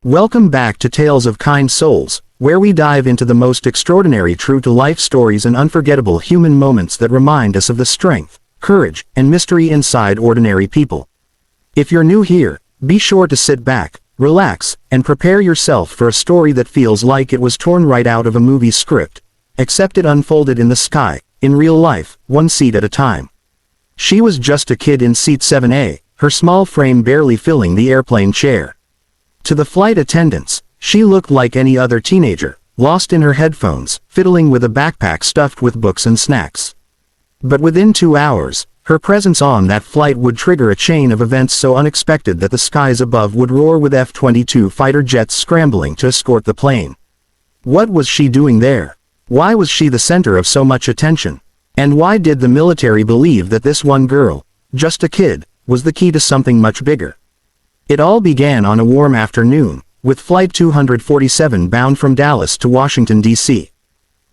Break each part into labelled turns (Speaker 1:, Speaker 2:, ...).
Speaker 1: Welcome back to Tales of Kind Souls, where we dive into the most extraordinary true-to-life stories and unforgettable human moments that remind us of the strength, courage, and mystery inside ordinary people. If you're new here, be sure to sit back, relax, and prepare yourself for a story that feels like it was torn right out of a movie script, except it unfolded in the sky, in real life, one seat at a time. She was just a kid in seat 7A, her small frame barely filling the airplane chair. To the flight attendants, she looked like any other teenager, lost in her headphones, fiddling with a backpack stuffed with books and snacks. But within 2 hours, her presence on that flight would trigger a chain of events so unexpected that the skies above would roar with F-22 fighter jets scrambling to escort the plane. What was she doing there? Why was she the center of so much attention? And why did the military believe that this one girl, just a kid, was the key to something much bigger? It all began on a warm afternoon, with Flight 247 bound from Dallas to Washington, D.C.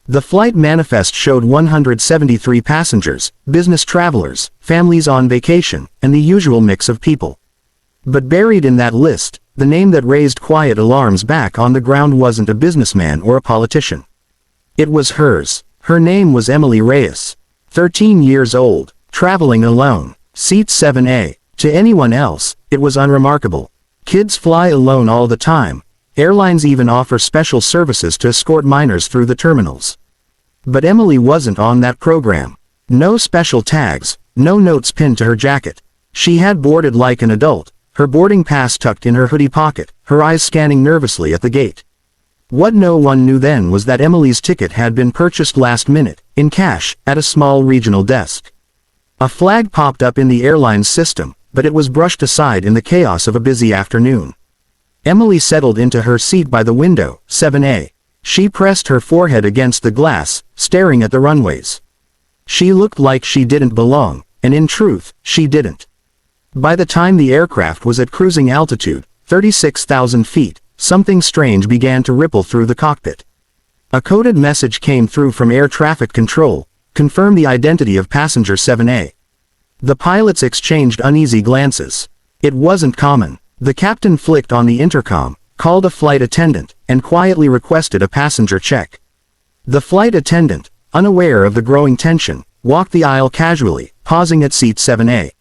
Speaker 1: The flight manifest showed 173 passengers, business travelers, families on vacation, and the usual mix of people. But buried in that list, the name that raised quiet alarms back on the ground wasn't a businessman or a politician. It was hers. Her name was Emily Reyes. 13 years old, traveling alone, seat 7A. To anyone else, it was unremarkable. Kids fly alone all the time. Airlines even offer special services to escort minors through the terminals. But Emily wasn't on that program. No special tags, no notes pinned to her jacket. She had boarded like an adult, her boarding pass tucked in her hoodie pocket, her eyes scanning nervously at the gate. What no one knew then was that Emily's ticket had been purchased last minute, in cash, at a small regional desk. A flag popped up in the airline's system, but it was brushed aside in the chaos of a busy afternoon. Emily settled into her seat by the window, 7A. She pressed her forehead against the glass, staring at the runways. She looked like she didn't belong, and in truth, she didn't. By the time the aircraft was at cruising altitude, 36,000 feet, something strange began to ripple through the cockpit. A coded message came through from air traffic control, confirmed the identity of passenger 7A. The pilots exchanged uneasy glances. It wasn't common. The captain flicked on the intercom, called a flight attendant, and quietly requested a passenger check. The flight attendant, unaware of the growing tension, walked the aisle casually, pausing at seat 7A.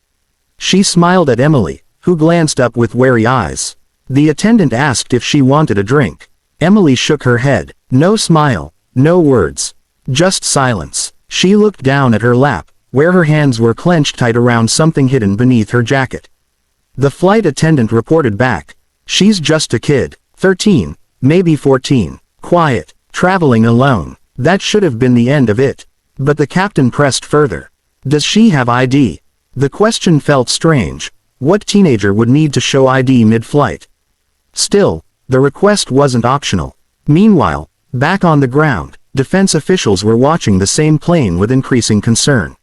Speaker 1: She smiled at Emily, who glanced up with wary eyes. The attendant asked if she wanted a drink. Emily shook her head. No smile, no words. Just silence. She looked down at her lap, where her hands were clenched tight around something hidden beneath her jacket. The flight attendant reported back. She's just a kid, 13, maybe 14, quiet, traveling alone. That should have been the end of it. But the captain pressed further. Does she have ID? The question felt strange. What teenager would need to show ID mid-flight? Still, the request wasn't optional. Meanwhile, back on the ground, defense officials were watching the same plane with increasing concern.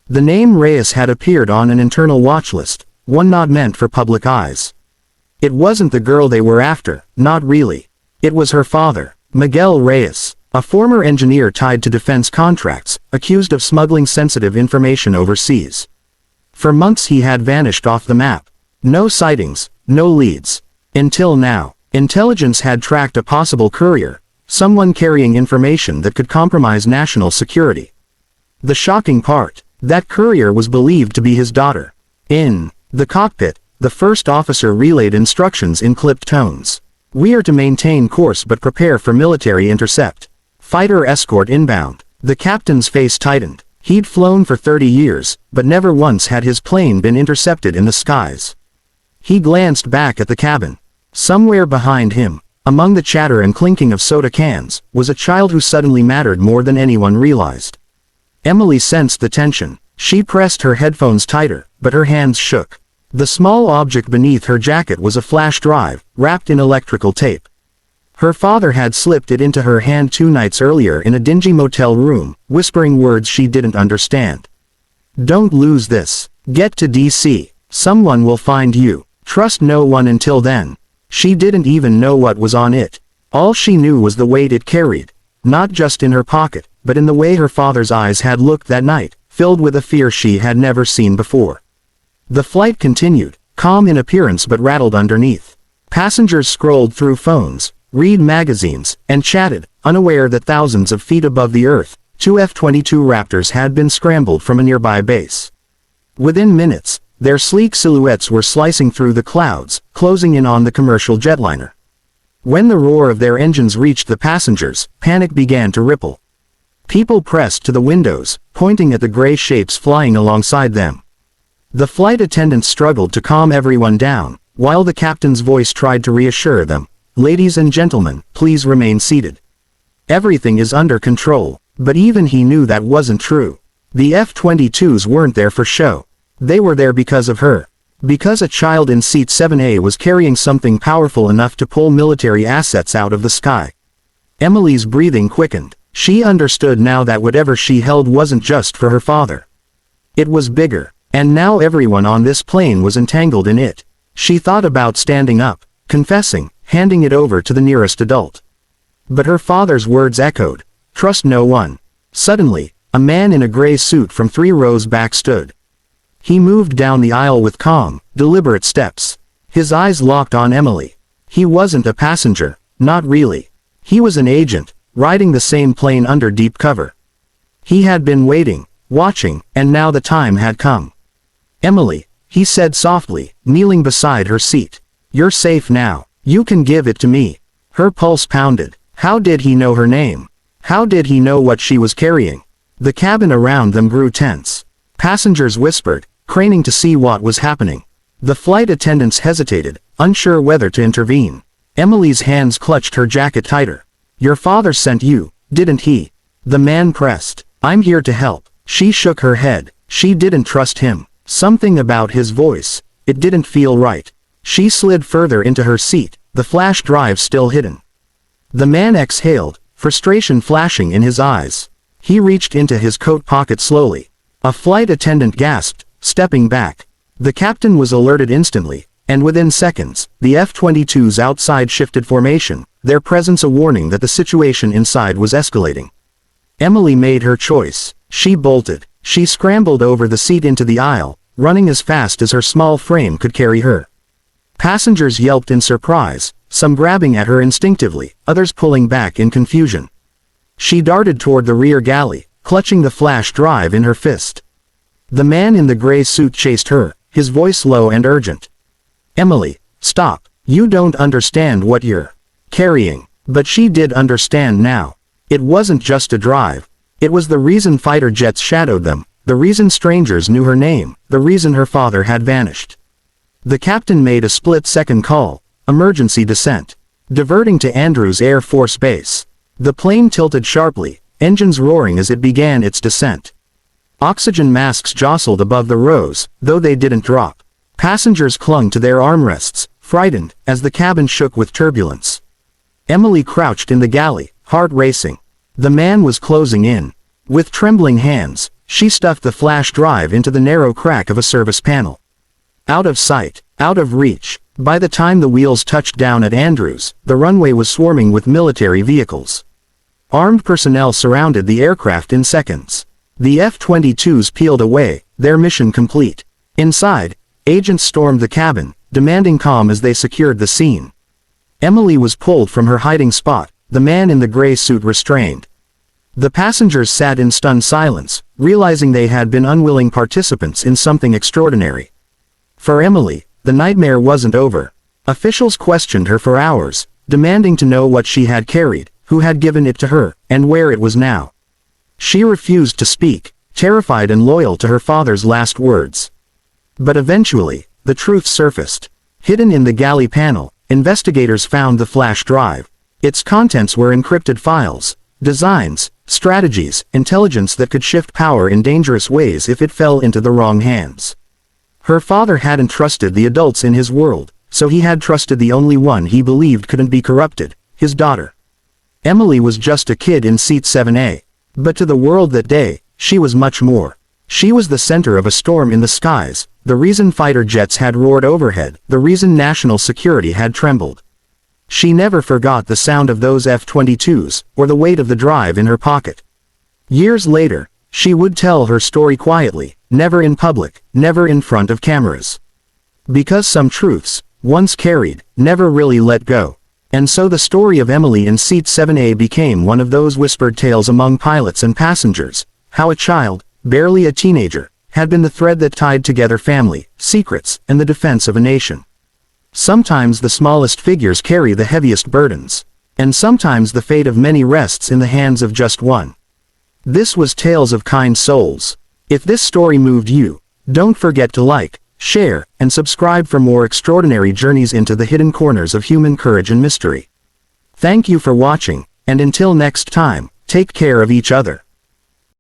Speaker 1: The name Reyes had appeared on an internal watch list, one not meant for public eyes. It wasn't the girl they were after, not really. It was her father, Miguel Reyes, a former engineer tied to defense contracts, accused of smuggling sensitive information overseas. For months he had vanished off the map. No sightings, no leads. Until now, intelligence had tracked a possible courier, someone carrying information that could compromise national security. The shocking part, that courier was believed to be his daughter. In the cockpit, the first officer relayed instructions in clipped tones. We are to maintain course but prepare for military intercept. Fighter escort inbound. The captain's face tightened. He'd flown for 30 years, but never once had his plane been intercepted in the skies. He glanced back at the cabin. Somewhere behind him, among the chatter and clinking of soda cans, was a child who suddenly mattered more than anyone realized. Emily sensed the tension. She pressed her headphones tighter, but her hands shook. The small object beneath her jacket was a flash drive, wrapped in electrical tape. Her father had slipped it into her hand 2 nights earlier in a dingy motel room, whispering words she didn't understand. Don't lose this. Get to DC. Someone will find you. Trust no one until then. She didn't even know what was on it. All she knew was the weight it carried. Not just in her pocket, but in the way her father's eyes had looked that night, filled with a fear she had never seen before. The flight continued, calm in appearance but rattled underneath. Passengers scrolled through phones, read magazines, and chatted, unaware that thousands of feet above the Earth, two F-22 Raptors had been scrambled from a nearby base. Within minutes, their sleek silhouettes were slicing through the clouds, closing in on the commercial jetliner. When the roar of their engines reached the passengers, panic began to ripple. People pressed to the windows, pointing at the gray shapes flying alongside them. The flight attendants struggled to calm everyone down, while the captain's voice tried to reassure them. "Ladies and gentlemen, please remain seated. Everything is under control." But even he knew that wasn't true. The F-22s weren't there for show. They were there because of her. Because a child in seat 7A was carrying something powerful enough to pull military assets out of the sky. Emily's breathing quickened. She understood now that whatever she held wasn't just for her father. It was bigger, and now everyone on this plane was entangled in it. She thought about standing up, confessing, handing it over to the nearest adult. But her father's words echoed, "Trust no one." Suddenly, a man in a gray suit from 3 rows back stood. He moved down the aisle with calm, deliberate steps. His eyes locked on Emily. He wasn't a passenger, not really. He was an agent, riding the same plane under deep cover. He had been waiting, watching, and now the time had come. "Emily," he said softly, kneeling beside her seat. "You're safe now. You can give it to me." Her pulse pounded. How did he know her name? How did he know what she was carrying? The cabin around them grew tense. Passengers whispered, craning to see what was happening. The flight attendants hesitated, unsure whether to intervene. Emily's hands clutched her jacket tighter. "Your father sent you, didn't he?" The man pressed. "I'm here to help." She shook her head. She didn't trust him. Something about his voice. It didn't feel right. She slid further into her seat, the flash drive still hidden. The man exhaled, frustration flashing in his eyes. He reached into his coat pocket slowly. A flight attendant gasped, stepping back. The captain was alerted instantly, and within seconds, the F-22s outside shifted formation, their presence a warning that the situation inside was escalating. Emily made her choice. She bolted. She scrambled over the seat into the aisle, running as fast as her small frame could carry her. Passengers yelped in surprise, some grabbing at her instinctively, others pulling back in confusion. She darted toward the rear galley, clutching the flash drive in her fist. The man in the gray suit chased her, his voice low and urgent. "Emily, stop. You don't understand what you're carrying." But she did understand now. It wasn't just a drive. It was the reason fighter jets shadowed them, the reason strangers knew her name, the reason her father had vanished. The captain made a split-second call, emergency descent. Diverting to Andrews Air Force Base. The plane tilted sharply, engines roaring as it began its descent. Oxygen masks jostled above the rows, though they didn't drop. Passengers clung to their armrests, frightened, as the cabin shook with turbulence. Emily crouched in the galley, heart racing. The man was closing in. With trembling hands, she stuffed the flash drive into the narrow crack of a service panel. Out of sight, out of reach. By the time the wheels touched down at Andrews, the runway was swarming with military vehicles. Armed personnel surrounded the aircraft in seconds. The F-22s peeled away, their mission complete. Inside, agents stormed the cabin, demanding calm as they secured the scene. Emily was pulled from her hiding spot, the man in the gray suit restrained. The passengers sat in stunned silence, realizing they had been unwilling participants in something extraordinary. For Emily, the nightmare wasn't over. Officials questioned her for hours, demanding to know what she had carried, who had given it to her, and where it was now. She refused to speak, terrified and loyal to her father's last words. But eventually, the truth surfaced. Hidden in the galley panel, investigators found the flash drive. Its contents were encrypted files, designs, strategies, intelligence that could shift power in dangerous ways if it fell into the wrong hands. Her father hadn't trusted the adults in his world, so he had trusted the only one he believed couldn't be corrupted, his daughter. Emily was just a kid in seat 7A. But to the world that day, she was much more. She was the center of a storm in the skies, the reason fighter jets had roared overhead, the reason national security had trembled. She never forgot the sound of those F-22s, or the weight of the drive in her pocket. Years later, she would tell her story quietly, never in public, never in front of cameras. Because some truths, once carried, never really let go. And so the story of Emily in Seat 7A became one of those whispered tales among pilots and passengers, how a child, barely a teenager, had been the thread that tied together family, secrets, and the defense of a nation. Sometimes the smallest figures carry the heaviest burdens, and sometimes the fate of many rests in the hands of just one. This was Tales of Kind Souls. If this story moved you, don't forget to like, share, and subscribe for more extraordinary journeys into the hidden corners of human courage and mystery. Thank you for watching, and until next time, take care of each other.